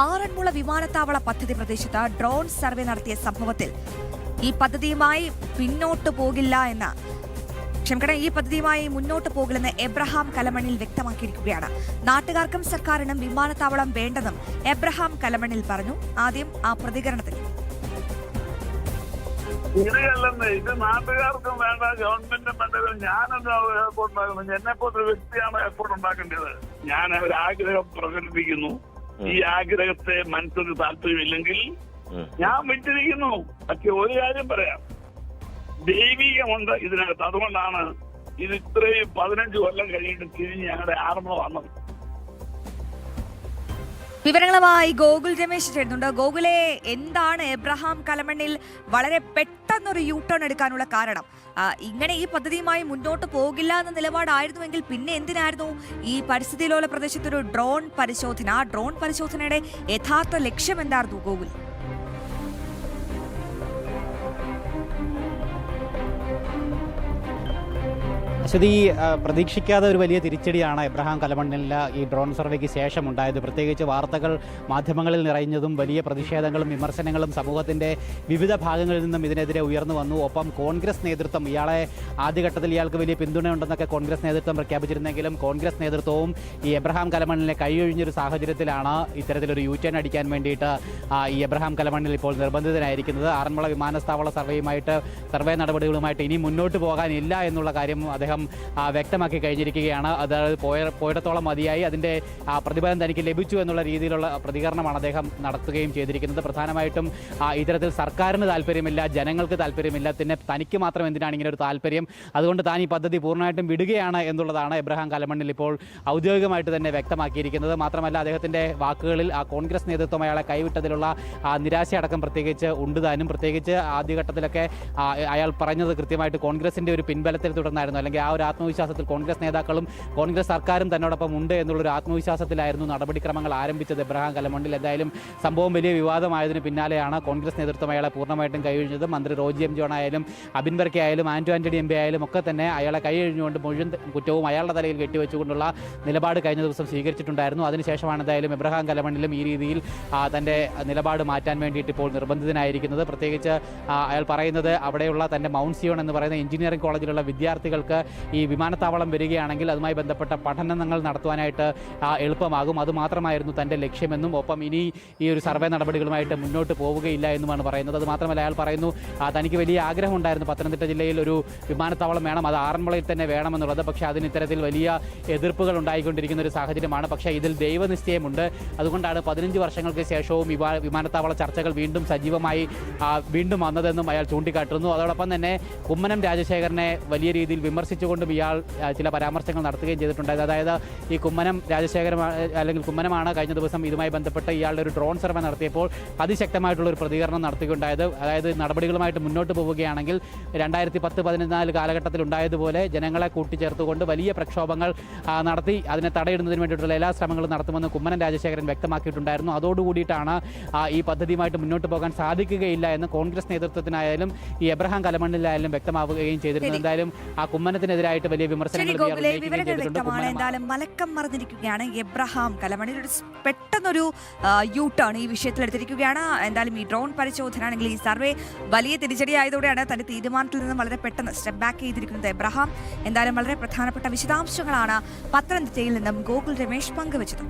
ആറന്മുള വിമാനത്താവള പദ്ധതി പ്രദേശത്ത് ഡ്രോൺ സർവേ നടത്തിയ സംഭവത്തിൽ ഈ പദ്ധതിയുമായി മുന്നോട്ട് പോകില്ലെന്ന് എബ്രഹാം കലമണ്ണിൽ വ്യക്തമാക്കിയിരിക്കുകയാണ്. നാട്ടുകാർക്കും സർക്കാരിനും വിമാനത്താവളം വേണ്ടെന്നും എബ്രഹാം കലമണ്ണിൽ പറഞ്ഞു. ആദ്യം ആ പ്രതികരണത്തിൽ ഇത് നാട്ടുകാർക്കും വേണ്ട, ഗവൺമെന്റിനും വേണ്ടത്. ഞാനെന്താ എയർപോർട്ട് ഉണ്ടാക്കുന്നത്? എന്നെപ്പോലൊരു വ്യക്തിയാണ് എയർപോർട്ട് ഉണ്ടാക്കേണ്ടത്. ഞാൻ ഒരു ആഗ്രഹം പ്രകടിപ്പിക്കുന്നു. ഈ ആഗ്രഹത്തെ മനസ്സിന് താല്പര്യമില്ലെങ്കിൽ ഞാൻ വിട്ടിരിക്കുന്നു. പക്ഷെ ഒരു കാര്യം പറയാം, ദൈവികമുണ്ട് ഇതിനകത്ത്. അതുകൊണ്ടാണ് ഇത് ഇത്രയും 15 കൊല്ലം കഴിഞ്ഞിട്ട് തിരിഞ്ഞ് ഞങ്ങളുടെ ആരംഭം വന്നത്. വിവരങ്ങളുമായി ഗോകുൽ രമേശ് ചേരുന്നുണ്ട്. ഗോകുലെ, എന്താണ് എബ്രഹാം കലമണ്ണിൽ വളരെ പെട്ടെന്നൊരു യൂ ടേൺ എടുക്കാനുള്ള കാരണം? ഇങ്ങനെ ഈ പദ്ധതിയുമായി മുന്നോട്ട് പോകില്ല എന്ന നിലപാടായിരുന്നുവെങ്കിൽ പിന്നെ എന്തിനായിരുന്നു ഈ പരിസ്ഥിതിലോല പ്രദേശത്തൊരു ഡ്രോൺ പരിശോധന? ആ ഡ്രോൺ പരിശോധനയുടെ യഥാർത്ഥ ലക്ഷ്യം എന്തായിരുന്നു ഗോകുൽ? അശ്വതി, പ്രതീക്ഷിക്കാതെ ഒരു വലിയ തിരിച്ചടിയാണ് എബ്രഹാം കലമണ്ണിൽ ഈ ഡ്രോൺ സർവേക്ക് ശേഷം ഉണ്ടായത്. പ്രത്യേകിച്ച് വാർത്തകൾ മാധ്യമങ്ങളിൽ നിറഞ്ഞതും വലിയ പ്രതിഷേധങ്ങളും വിമർശനങ്ങളും സമൂഹത്തിൻ്റെ വിവിധ ഭാഗങ്ങളിൽ നിന്നും ഇതിനെതിരെ ഉയർന്നു വന്നു. ഒപ്പം കോൺഗ്രസ് നേതൃത്വം ആദ്യഘട്ടത്തിൽ ഇയാൾക്ക് വലിയ പിന്തുണയുണ്ടെന്നൊക്കെ കോൺഗ്രസ് നേതൃത്വം പ്രഖ്യാപിച്ചിരുന്നെങ്കിലും കോൺഗ്രസ് നേതൃത്വവും ഈ എബ്രഹാം കലമണ്ണിനെ കൈയൊഴിഞ്ഞൊരു സാഹചര്യത്തിലാണ് ഇത്തരത്തിലൊരു യു ടേൺ അടിക്കാൻ വേണ്ടിയിട്ട് ഈ എബ്രഹാം കലമണ്ണിൽ ഇപ്പോൾ നിർബന്ധിതനായിരിക്കുന്നത്. ആറന്മുള വിമാനത്താവള സർവേ നടപടികളുമായിട്ട് ഇനി മുന്നോട്ട് പോകാനില്ല എന്നുള്ള കാര്യം അദ്ദേഹം വ്യക്തമാക്കി കഴിഞ്ഞിരിക്കുകയാണ്. അതായത് പോയിടത്തോളം മതിയായി, അതിൻ്റെ പ്രതിഫലം തനിക്ക് ലഭിച്ചു എന്നുള്ള രീതിയിലുള്ള പ്രതികരണമാണ് അദ്ദേഹം നടത്തുകയും ചെയ്തിരിക്കുന്നത്. പ്രധാനമായിട്ടും ഇത്തരത്തിൽ സർക്കാരിന് താല്പര്യമില്ല, ജനങ്ങൾക്ക് താല്പര്യമില്ല, പിന്നെ തനിക്ക് മാത്രം എന്തിനാണ് ഇങ്ങനെ ഒരു താല്പര്യം, അതുകൊണ്ട് താൻ ഈ പദ്ധതി പൂർണ്ണമായിട്ടും വിടുകയാണ് എന്നുള്ളതാണ് എബ്രഹാം കലമണ്ണിൽ ഇപ്പോൾ ഔദ്യോഗികമായിട്ട് തന്നെ വ്യക്തമാക്കിയിരിക്കുന്നത്. മാത്രമല്ല, അദ്ദേഹത്തിൻ്റെ വാക്കുകളിൽ കോൺഗ്രസ് നേതൃത്വം അയാളെ കൈവിട്ടതിലുള്ള നിരാശയടക്കം പ്രത്യേകിച്ച് ഉണ്ട് താനും. പ്രത്യേകിച്ച് ആദ്യഘട്ടത്തിലൊക്കെ അയാൾ പറഞ്ഞത് കൃത്യമായിട്ട് കോൺഗ്രസിൻ്റെ ഒരു പിൻബലത്തിൽ തുടർന്നായിരുന്നു, അല്ലെങ്കിൽ ആ ഒരു ആത്മവിശ്വാസത്തിൽ കോൺഗ്രസ് നേതാക്കളും കോൺഗ്രസ് സർക്കാരും തന്നോടൊപ്പം ഉണ്ട് എന്നുള്ളൊരു ആത്മവിശ്വാസത്തിലായിരുന്നു നടപടിക്രമങ്ങൾ ആരംഭിച്ചത് എബ്രഹാം കലമണ്ണിൽ. എന്തായാലും സംഭവം വലിയ വിവാദമായതിന് പിന്നാലെയാണ് കോൺഗ്രസ് നേതൃത്വം അയാളെ പൂർണ്ണമായിട്ടും കൈയൊഴിഞ്ഞത്. മന്ത്രി റോജി എം ജോൺ ആയാലും അബിൻ വർക്കി ആയാലും ആന്റണി എം പി ആയാലും ഒക്കെ തന്നെ അയാളെ കൈയൊഴിഞ്ഞുകൊണ്ട് മുഴുവൻ കുറ്റവും അയാളുടെ തലയിൽ കെട്ടിവെച്ചുകൊണ്ടുള്ള നിലപാട് കഴിഞ്ഞ ദിവസം സ്വീകരിച്ചിട്ടുണ്ടായിരുന്നു. അതിനുശേഷമാണ് എന്തായാലും എബ്രഹാം കലമണ്ണിലും ഈ രീതിയിൽ തൻ്റെ നിലപാട് മാറ്റാൻ വേണ്ടിയിട്ട് ഇപ്പോൾ നിർബന്ധിതനായിരിക്കുന്നത്. പ്രത്യേകിച്ച് അയാൾ പറയുന്നത് അവിടെയുള്ള തൻ്റെ മൗണ്ട് സിയോൺ എന്ന് പറയുന്ന എഞ്ചിനീയറിംഗ് കോളേജിലുള്ള വിദ്യാർത്ഥികൾക്ക് ഈ വിമാനത്താവളം വരികയാണെങ്കിൽ അതുമായി ബന്ധപ്പെട്ട പഠനങ്ങൾ നടത്തുവാനായിട്ട് എളുപ്പമാകും. അതുമാത്രമായിരുന്നു തൻ്റെ ലക്ഷ്യമെന്നും ഒപ്പം ഇനി ഈ ഒരു സർവേ നടപടികളുമായിട്ട് മുന്നോട്ട് പോവുകയില്ല എന്നുമാണ് പറയുന്നത്. അതുമാത്രമല്ല, അയാൾ പറയുന്നു തനിക്ക് വലിയ ആഗ്രഹമുണ്ടായിരുന്നു പത്തനംതിട്ട ജില്ലയിൽ ഒരു വിമാനത്താവളം വേണം, അത് ആറന്മുളയിൽ തന്നെ വേണമെന്നുള്ളത്. പക്ഷേ അതിന് ഇത്തരത്തിൽ വലിയ എതിർപ്പുകൾ ഉണ്ടായിക്കൊണ്ടിരിക്കുന്ന ഒരു സാഹചര്യമാണ്. പക്ഷേ ഇതിൽ ദൈവനിശ്ചയമുണ്ട്. അതുകൊണ്ടാണ് 15 വർഷങ്ങൾക്ക് ശേഷവും വിമാനത്താവള ചർച്ചകൾ വീണ്ടും സജീവമായി വീണ്ടും വന്നതെന്നും അയാൾ ചൂണ്ടിക്കാട്ടുന്നു. അതോടൊപ്പം തന്നെ കുമ്മനം രാജശേഖരനെ വലിയ രീതിയിൽ വിമർശിച്ചുകൊണ്ടും ഇയാൾ ചില പരാമർശങ്ങൾ നടത്തുകയും ചെയ്തിട്ടുണ്ടായത്. അതായത് ഈ കുമ്മനം രാജശേഖരൻ അല്ലെങ്കിൽ കുമ്മനമാണ് കഴിഞ്ഞ ദിവസം ഇതുമായി ബന്ധപ്പെട്ട് ഇയാളുടെ ഒരു ഡ്രോൺ സർവേ നടത്തിയപ്പോൾ അതിശക്തമായിട്ടുള്ള ഒരു പ്രതികരണം നടത്തിക്കൊണ്ടായത്. അതായത് നടപടികളുമായിട്ട് മുന്നോട്ട് പോവുകയാണെങ്കിൽ 2010-14 കാലഘട്ടത്തിൽ ഉണ്ടായതുപോലെ ജനങ്ങളെ കൂട്ടിച്ചേർത്തുകൊണ്ട് വലിയ പ്രക്ഷോഭങ്ങൾ നടത്തി അതിനെ തടയിടുന്നതിന് വേണ്ടിയിട്ടുള്ള എല്ലാ ശ്രമങ്ങളും നടത്തുമെന്ന് കുമ്മനം രാജശേഖരൻ വ്യക്തമാക്കിയിട്ടുണ്ടായിരുന്നു. അതോടുകൂടിയിട്ടാണ് ഈ പദ്ധതിയുമായിട്ട് മുന്നോട്ട് പോകാൻ സാധിക്കുകയില്ല എന്ന് കോൺഗ്രസ് നേതൃത്വത്തിനായാലും ഈ എബ്രഹാം കലമണ്ണിലായാലും വ്യക്തമാവുകയും ചെയ്തിരുന്നു. എന്തായാലും ആ കുമ്മനത്തിനെതിരായിട്ട് വലിയ വിമർശനങ്ങൾ വ്യക്തമാണ്. എന്തായാലും മലക്കം മറിഞ്ഞിരിക്കുകയാണ് എബ്രഹാം കലമണ്ണിൽ. ഒരു പെട്ടെന്നൊരു യൂ ടേൺ ഈ വിഷയത്തിൽ എടുത്തിരിക്കുകയാണ്. എന്തായാലും ഈ ഡ്രോൺ പരിശോധന അല്ലെങ്കിൽ ഈ സർവേ വലിയ തിരിച്ചടിയായതോടെയാണ് തന്റെ തീരുമാനത്തിൽ നിന്നും വളരെ പെട്ടെന്ന് സ്റ്റെപ്പ് ബാക്ക് ചെയ്തിരിക്കുന്നത് എബ്രഹാം. എന്തായാലും വളരെ പ്രധാനപ്പെട്ട വിശദാംശങ്ങളാണ് പത്തനംതിട്ടയിൽ നിന്നും ഗോകുൽ രമേശ് പങ്കുവച്ചത്.